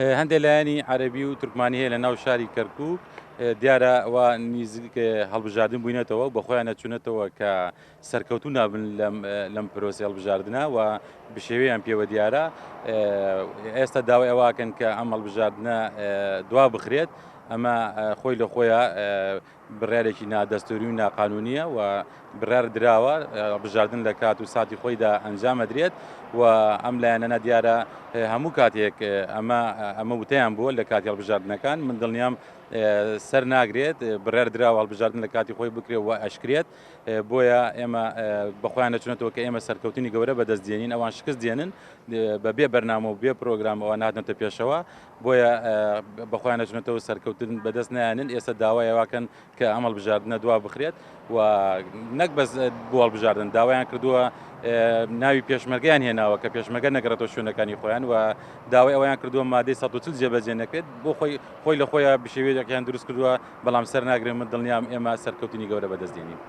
هەندێک لایەنی عەرەبی و تورکمانی هەیە لە ناو شاری کەرکووک دیارە ئەوە نزیک هەڵبژاردن بووینەتەوە بە خۆیان ئەچوونەتەوە کە سەرکەوتوو نابن لەم پرۆسی هەڵبژاردنە و بشێوەیان پێوە دیارە ئێستا داوای ئەواکەن کە ئەم هەڵبژاردنە دوا بخرێت ئەمە خۆی لە خۆیە بڕیارێکی نادەستوری و ناقانونیە و بڕار دراوە بژاردن لە کات و ساتی خۆیدا ئەنجامەدرێت و ئەم لایەنە دیارە هەموو کاتێک ئەمە وتەیان بووە لە کاتی هەڵبژاردنەکان من دڵنیام سەر ناگرێت بڕێر دراوە هەڵبژاردن لە کاتی خۆی بکرێت و ئەشکرێت بۆیە ئێمە بەخۆیان دەچونێتەوە کە ئێمە سەرکەوتنی گەورە بەدەستدێنین ئەوان شکست دێنن بەبێ بەرنامە و بێ پرۆگرامەوە نهاتنەتە پێشەوە بۆیە بەخۆیان دەچونێتەوە سەرکەوتن بەدەست نایانن ئێستا داوای ئەواکەن کە ئەم هەڵبژاردنە دوا بخرێت و نەک بەس بۆ هەڵبژاردن داوایان کردووە ناوی پێشمەرگیان هێناوە کە پێشمەرگە نەگەڕێتەوە شوێنەکانی خۆیان و داوای ئەویان کردووە مادەی 140 جێبەجێ نەکرێت بۆ خۆی لە خۆیان بشێوەیەکیان دروست کردووە بەڵام سەر ناگرێت من دڵنیام ئێمە سەرکەوتنی گەورە بەدەستدێنین.